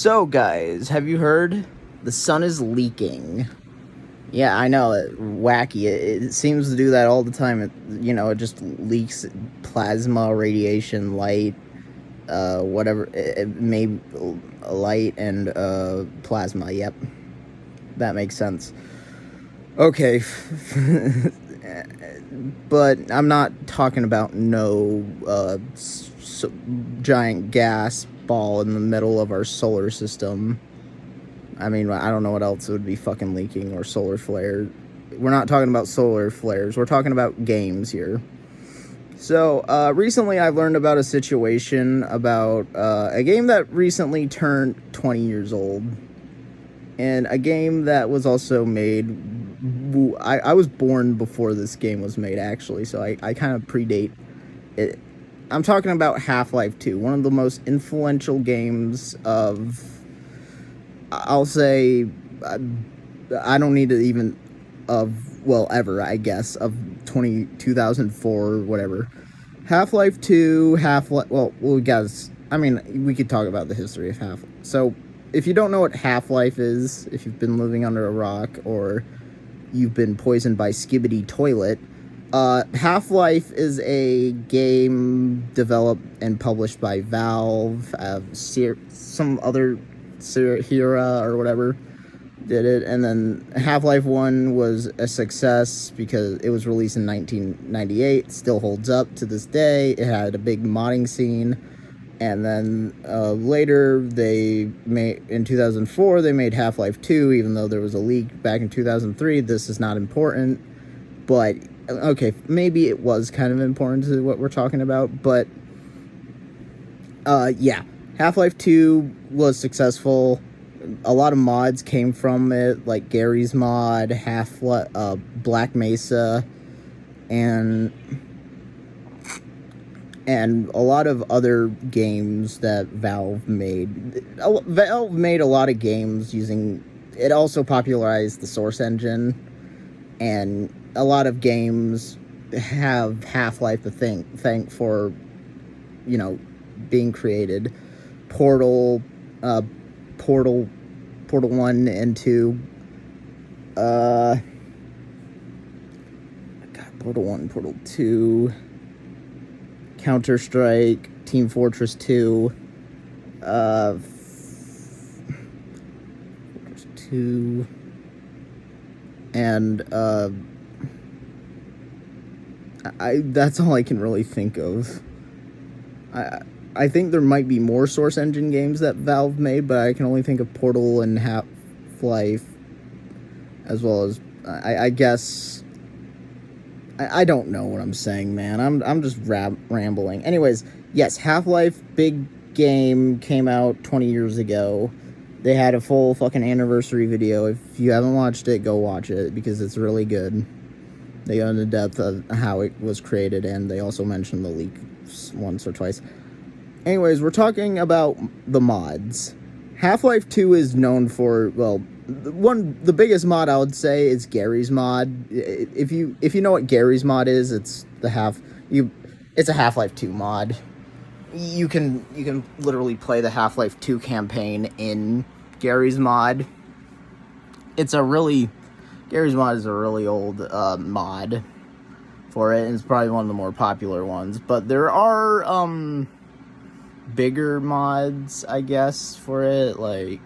So, guys, have you heard? The sun is leaking. Yeah, I know, wacky. It seems to do that all the time. It just leaks plasma, radiation, light, whatever. Maybe light and plasma. Yep, that makes sense. Okay, but I'm not talking about no giant gas ball in the middle of our solar system. I mean, I don't know what else would be fucking leaking, or solar flare. We're not talking about solar flares. We're talking about games here. So, recently I learned about a situation about a game that recently turned 20 years old. And a game that was also made... I was born before this game was made, actually, so I kind of predate it. I'm talking about Half-Life 2, one of the most influential games of... I'll say... I don't need to even... ever, I guess, of 2004 or whatever. Half-Life 2, Half-Life... guys, I mean, we could talk about the history of Half-Life. So, if you don't know what Half-Life is, if you've been living under a rock, or you've been poisoned by Skibidi Toilet, Half-Life is a game developed and published by Valve. Some other Sierra or whatever did it, and then Half-Life 1 was a success because it was released in 1998, still holds up to this day. It had a big modding scene, and then later in 2004 they made Half-Life 2, even though there was a leak back in 2003. This is not important, but okay, maybe it was kind of important to what we're talking about, but yeah, Half-Life 2 was successful. A lot of mods came from it, like Gary's mod, Black Mesa, and a lot of other games that Valve made. Valve made a lot of games using... It also popularized the Source engine, and a lot of games have Half-Life to thank for, being created. Portal 1 and 2. Portal 1, Portal 2. Counter-Strike, Team Fortress 2. Fortress 2. And, that's all I can really think of. I think there might be more Source Engine games that Valve made, but I can only think of Portal and Half-Life, as well as, I guess... I don't know what I'm saying, man. I'm just rambling. Anyways, yes, Half-Life, big game, came out 20 years ago. They had a full fucking anniversary video. If you haven't watched it, go watch it, because it's really good. They go into depth of how it was created, and they also mentioned the leak once or twice. Anyways, we're talking about the mods. Half-Life 2 is known for, the biggest mod I would say is Gary's mod. If you know what Gary's mod is, it's a Half-Life 2 mod. You can literally play the Half-Life 2 campaign in Gary's mod. Gary's mod is a really old mod for it, and it's probably one of the more popular ones. But there are bigger mods, I guess, for it, like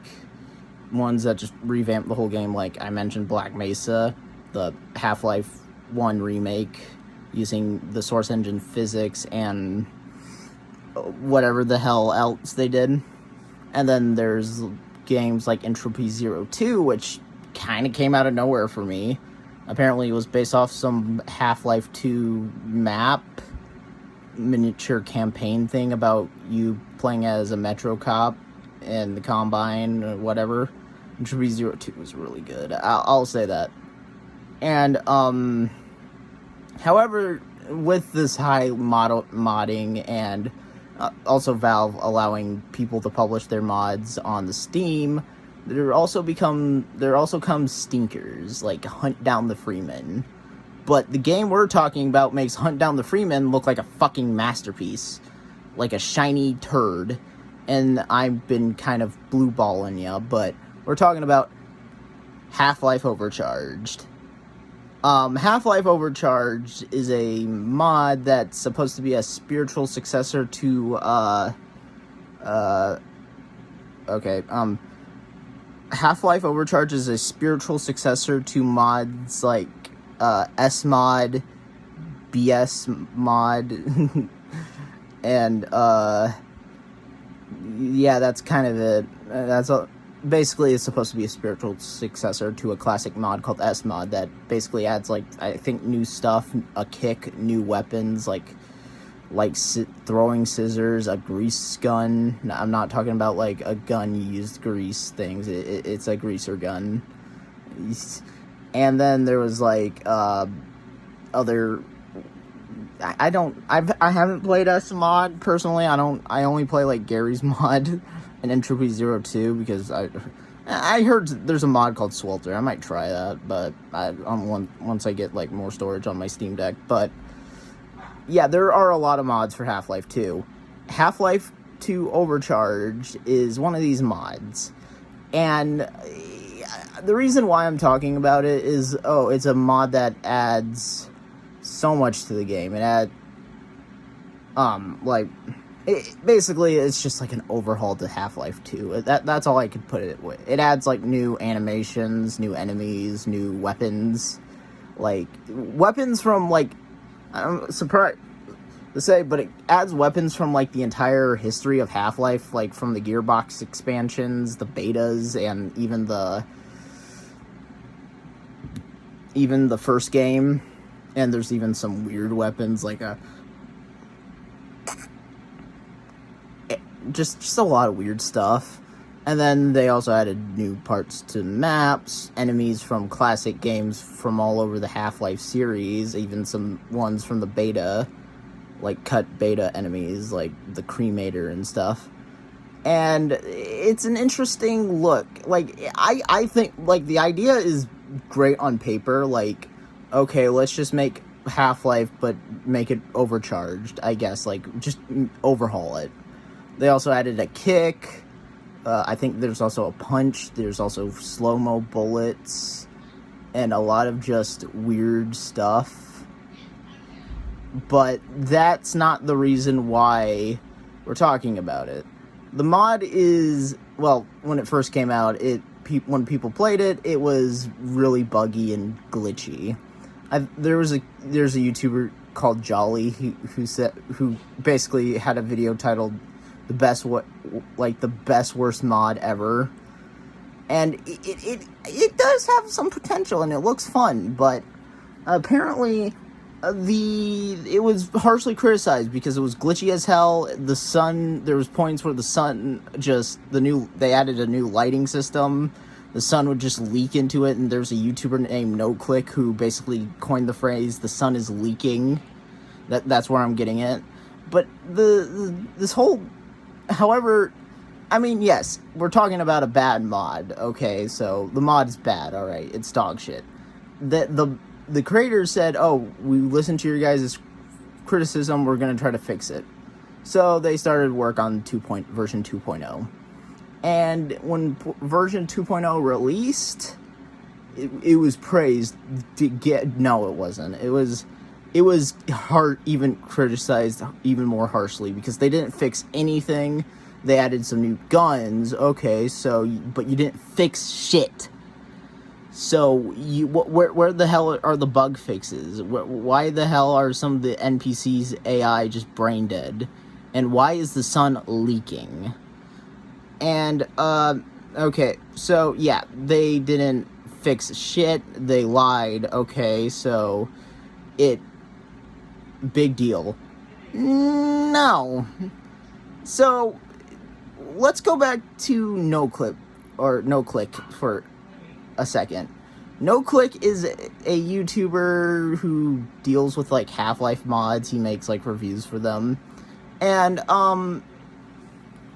ones that just revamp the whole game. Like I mentioned, Black Mesa, the Half-Life 1 remake, using the Source Engine physics and whatever the hell else they did. And then there's games like Entropy 02, which kind of came out of nowhere for me. Apparently it was based off some Half-Life 2 map miniature campaign thing about you playing as a Metro cop in the Combine or whatever. Entropy 02 was really good. I'll say that. And, however, with this high modding and also Valve allowing people to publish their mods on the Steam, there also comes stinkers, like Hunt Down the Freeman. But the game we're talking about makes Hunt Down the Freeman look like a fucking masterpiece. Like a shiny turd. and I've been kind of blue balling you, but we're talking about Half-Life Overcharged. Half-Life Overcharged is a mod that's supposed to be a spiritual successor to, Half-Life Overcharged is a spiritual successor to mods like, S-Mod, BS Mod, and, yeah, that's kind of it. Basically, it's supposed to be a spiritual successor to a classic mod called S-Mod that basically adds, like, I think new stuff, a kick, new weapons, like throwing scissors, a grease gun. I'm not talking about, like, a gun you use to grease things. It's a greaser gun. And then there was, like, other... I haven't played S-Mod, personally. I only play, like, Gary's mod and Entropy 02 because I heard there's a mod called Swelter. I might try that, but once I get, like, more storage on my Steam Deck. But yeah, there are a lot of mods for Half-Life 2. Half-Life 2 Overcharged is one of these mods. And the reason why I'm talking about it is, it's a mod that adds so much to the game. Basically, it's just like an overhaul to Half-Life 2. That's all I could put it with. It adds, like, new animations, new enemies, new weapons. Like, weapons from, like, I'm surprised to say, but it adds weapons from, like, the entire history of Half-Life, like, from the Gearbox expansions, the betas, and even the first game. And there's even some weird weapons, like just a lot of weird stuff. And then they also added new parts to maps, enemies from classic games from all over the Half-Life series, even some ones from the beta, like cut beta enemies, like the Cremator and stuff. And it's an interesting look. Like, I think, like, the idea is great on paper. Like, okay, let's just make Half-Life, but make it overcharged, I guess. Like, just overhaul it. They also added a kick. I think there's also a punch. There's also slow-mo bullets. And a lot of just weird stuff. But that's not the reason why we're talking about it. The mod is, well, when it first came out, when people played it, it was really buggy and glitchy. There's a YouTuber called Jolly who basically had a video titled the best worst mod ever, and it does have some potential and it looks fun, but apparently it was harshly criticized because it was glitchy as hell. The sun, there was points where the sun they added a new lighting system. The sun would just leak into it, and there's a YouTuber named NoClick who basically coined the phrase "the sun is leaking." That's where I'm getting it. But this whole, however, I mean, yes, we're talking about a bad mod. Okay, so the mod is bad. All right, it's dog shit. The creators said, "Oh, we listened to your guys' criticism. We're gonna try to fix it." So they started work on version 2.0. And when version 2.0 released, it was praised. No, it wasn't. It was even criticized even more harshly because they didn't fix anything. They added some new guns. Okay, but you didn't fix shit. So where the hell are the bug fixes? Why the hell are some of the NPCs AI just brain dead? And why is the sun leaking? And, okay, so, yeah, they didn't fix shit, they lied, okay, so, big deal. No. So, let's go back to NoClick for a second. NoClick is a YouTuber who deals with, like, Half-Life mods. He makes, like, reviews for them. And,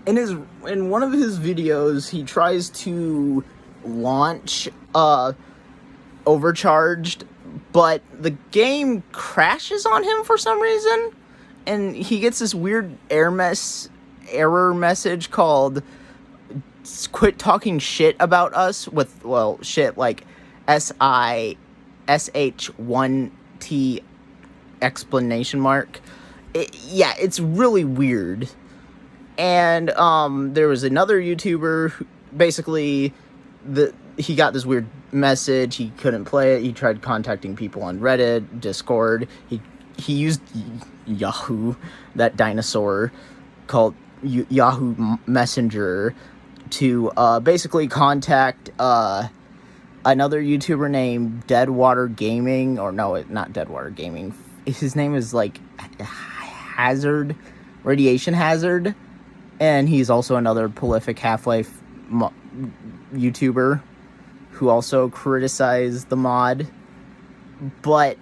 in one of his videos, he tries to launch, Overcharged, but the game crashes on him for some reason, and he gets this weird error error message called "Quit talking shit about us" with, well, shit like SISH1T exclamation mark. Yeah, it's really weird. And there was another YouTuber who basically he got this weird message. He couldn't play it. He tried contacting people on Reddit, Discord. He used Yahoo, that dinosaur called Yahoo Messenger, to basically contact another YouTuber named Deadwater Gaming, or no, not Deadwater Gaming. His name is like Radiation Hazard, and he's also another prolific Half-Life YouTuber who also criticized the mod. But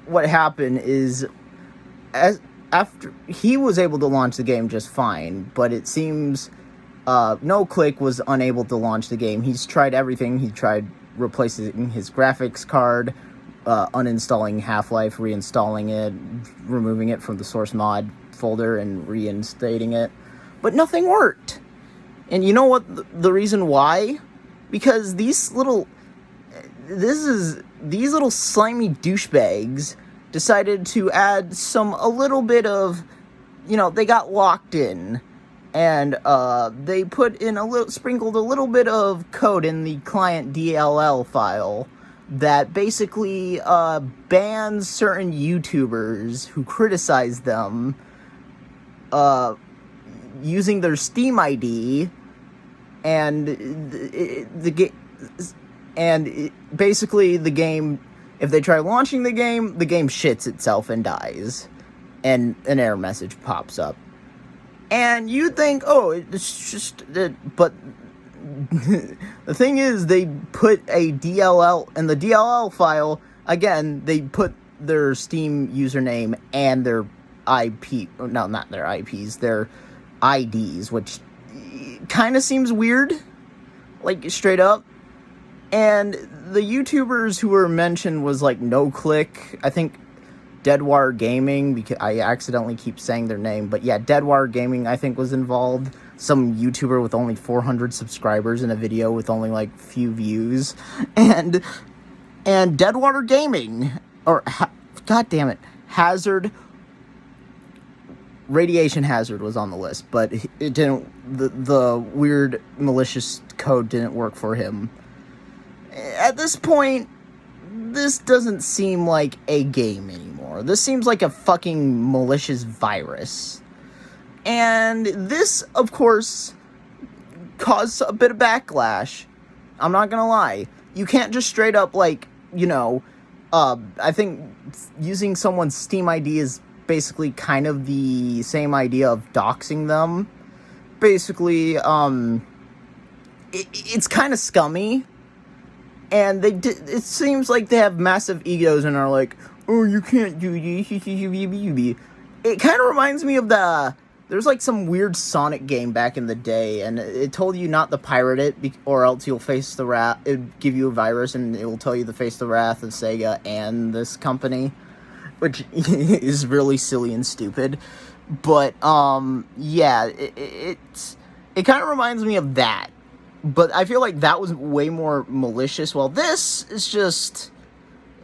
what happened is, after he was able to launch the game just fine, but it seems NoClick was unable to launch the game. He's tried everything. He tried replacing his graphics card, uninstalling Half-Life, reinstalling it, removing it from the source mod folder, and reinstating it, but nothing worked. And you know what the reason why? Because these little slimy douchebags decided to add a little bit of, they got locked in, and they sprinkled a little bit of code in the client DLL file that basically bans certain YouTubers who criticize them using their Steam ID, basically the game, if they try launching the game shits itself and dies, and an error message pops up. And you think, oh, it's just, but the thing is, they put a DLL, in the DLL file, again, they put their Steam username and their IP, no, not their IPs, their IDs, which kind of seems weird, like, straight up. And the YouTubers who were mentioned was, like, NoClick, I think Deadwater Gaming, because I accidentally keep saying their name, but yeah, Deadwater Gaming, I think, was involved. Some YouTuber with only 400 subscribers in a video with only, like, few views. And Deadwater Gaming, or, god damn it, Radiation Hazard was on the list, but it didn't, the weird malicious code didn't work for him. At this point, this doesn't seem like a game anymore. This seems like a fucking malicious virus. And this, of course, caused a bit of backlash. I'm not gonna lie. You can't just straight up, like, I think using someone's Steam ID is basically kind of the same idea of doxing them. Basically, it's kind of scummy. And it seems like they have massive egos and are like, oh, you can't do this. It kind of reminds me of there's like some weird Sonic game back in the day, and it told you not to pirate it, or else you'll face the wrath. It would give you a virus, and it will tell you to face the wrath of Sega and this company, which is really silly and stupid. But, yeah, it kind of reminds me of that. But I feel like that was way more malicious. Well, this is just...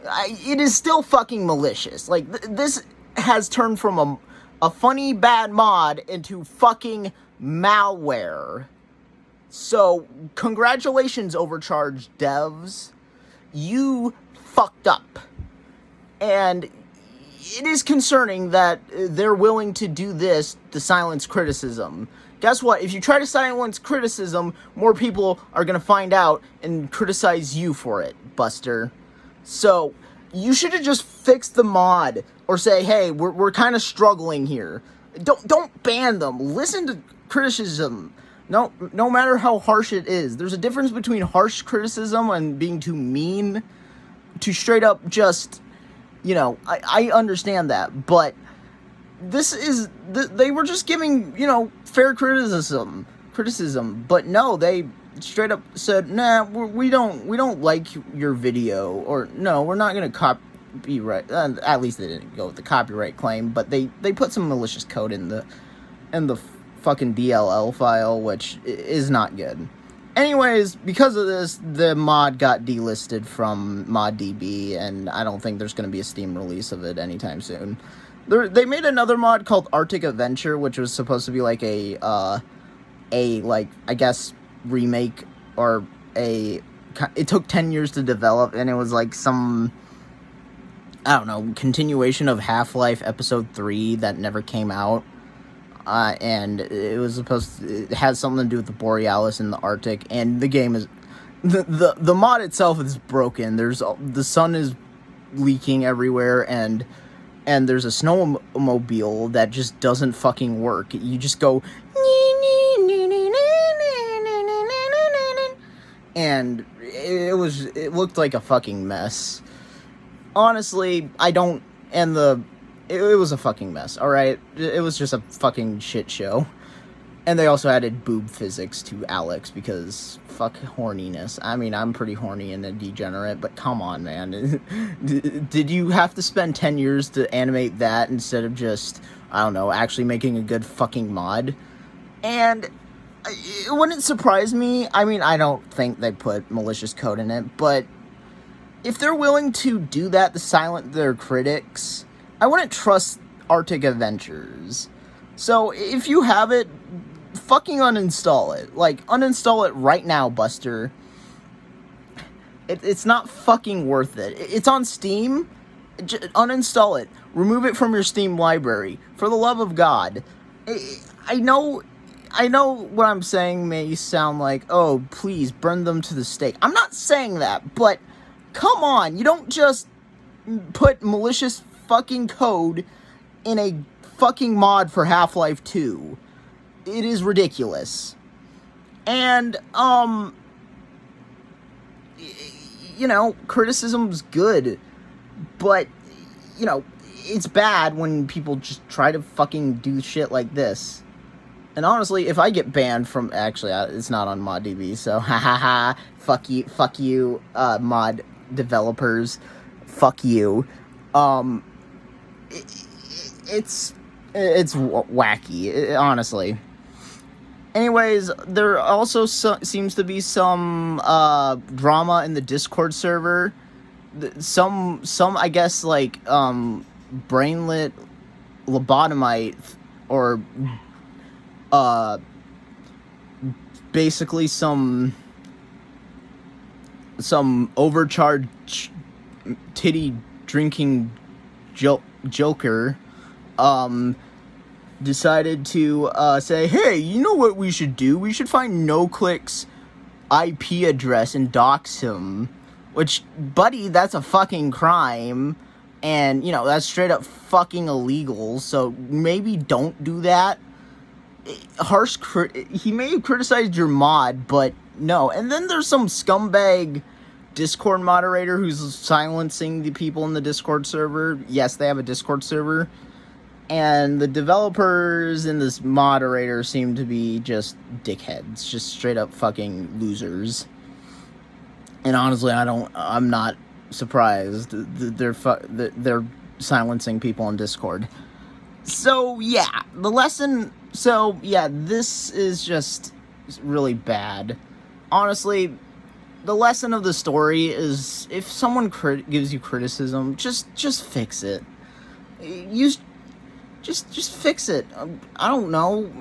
it is still fucking malicious. Like, this has turned from a funny bad mod into fucking malware. So, congratulations, overcharged devs. You fucked up. And it is concerning that they're willing to do this to silence criticism. Guess what? If you try to silence criticism, more people are going to find out and criticize you for it, Buster. So, you should have just fixed the mod, or say, hey, we're kind of struggling here. Don't ban them. Listen to criticism. No matter how harsh it is. There's a difference between harsh criticism and being too mean to straight up just, I understand that, but they were just giving, fair criticism, but no, they straight up said, nah, we don't like your video, or no, we're not going to copyright, at least they didn't go with the copyright claim, but they put some malicious code in the and the fucking DLL file, which is not good. Anyways, because of this, the mod got delisted from ModDB, and I don't think there's going to be a Steam release of it anytime soon. They made another mod called Arctic Adventure, which was supposed to be like a like, I guess, remake, or it took 10 years to develop, and it was like some, I don't know, continuation of Half-Life Episode 3 that never came out. And it was it had something to do with the Borealis in the Arctic, and the game is, the mod itself is broken. The sun is leaking everywhere, and there's a snowmobile that just doesn't fucking work. You just go, and it looked like a fucking mess. Honestly, it was a fucking mess, alright? It was just a fucking shit show. And they also added boob physics to Alex, because fuck horniness. I mean, I'm pretty horny and a degenerate, but come on, man. Did you have to spend 10 years to animate that instead of just, I don't know, actually making a good fucking mod? And it wouldn't surprise me. I mean, I don't think they put malicious code in it, but if they're willing to do that to silence their critics, I wouldn't trust Arctic Adventures. So, if you have it, fucking uninstall it. Like, uninstall it right now, Buster. It's not fucking worth it. It's on Steam. Uninstall it. Remove it from your Steam library. For the love of God. I know what I'm saying may sound like, oh, please, burn them to the stake. I'm not saying that, but come on. You don't just put malicious fucking code in a fucking mod for Half-Life 2. It is ridiculous. And, you know, criticism's good, but, you know, it's bad when people just try to fucking do shit like this. And honestly, if I get banned from, actually, it's not on ModDB, so fuck you, mod developers, fuck you. It's wacky, honestly. Anyways, there also seems to be some drama in the Discord server. Some I guess, like, brainlet lobotomite, or basically some overcharged titty drinking joker decided to say, hey, you know what we should do? We should find NoClick's IP address and dox him. Which, buddy, that's a fucking crime. And, you know, that's straight up fucking illegal. So maybe don't do that. He may have criticized your mod, but no. And then there's some scumbag Discord moderator who's silencing the people in the Discord server. Yes, they have a Discord server. And the developers and this moderator seem to be just dickheads. Just straight up fucking losers. And honestly, I'm not surprised. They're silencing people on Discord. So, yeah, this is just really bad. Honestly, the lesson of the story is, if someone gives you criticism, just fix it. Just fix it. I don't know.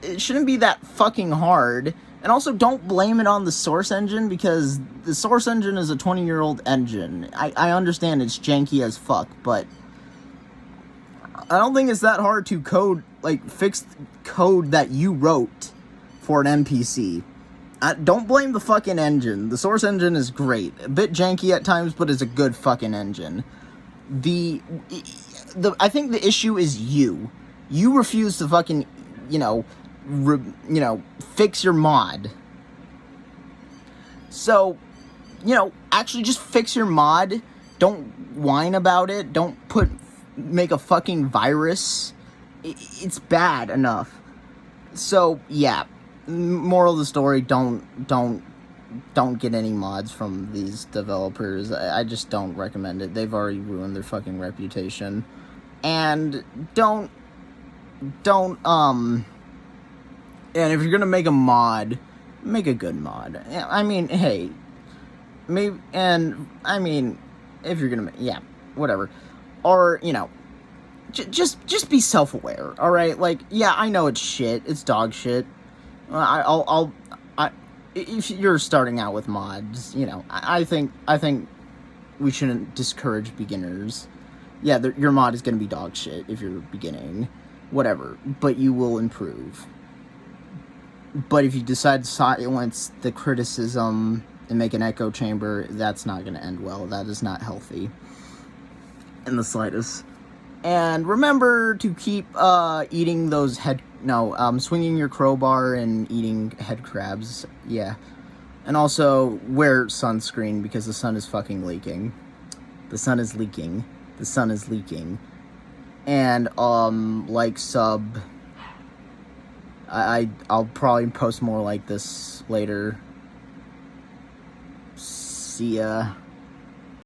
It shouldn't be that fucking hard. And also, don't blame it on the source engine, because the source engine is a 20-year-old engine. I understand it's janky as fuck, but I don't think it's that hard to fix code that you wrote for an NPC. Don't blame the fucking engine. The source engine is great. A bit janky at times, but it's a good fucking engine. I think the issue is you. You refuse to fucking, fix your mod. So, actually just fix your mod. Don't whine about it. Don't make a fucking virus. It's bad enough. So, yeah. Moral of the story, don't get any mods from these developers. I just don't recommend it. They've already ruined their fucking reputation. And don't don't, and if you're gonna make a mod, make a good mod. I mean, hey, maybe, and, I mean, if you're gonna, yeah, whatever. Or, you know, just be self-aware, alright? Like, yeah, I know it's shit, it's dog shit. If you're starting out with mods, you know, I think we shouldn't discourage beginners. Yeah, your mod is gonna be dog shit if you're beginning, whatever, but you will improve. But if you decide to silence the criticism and make an echo chamber, that's not gonna end well. That is not healthy in the slightest. And remember to keep eating those swinging your crowbar and eating head crabs. Yeah. And also wear sunscreen because the sun is fucking leaking. The sun is leaking. The sun is leaking. And like, sub. I'll probably post more like this later. See ya.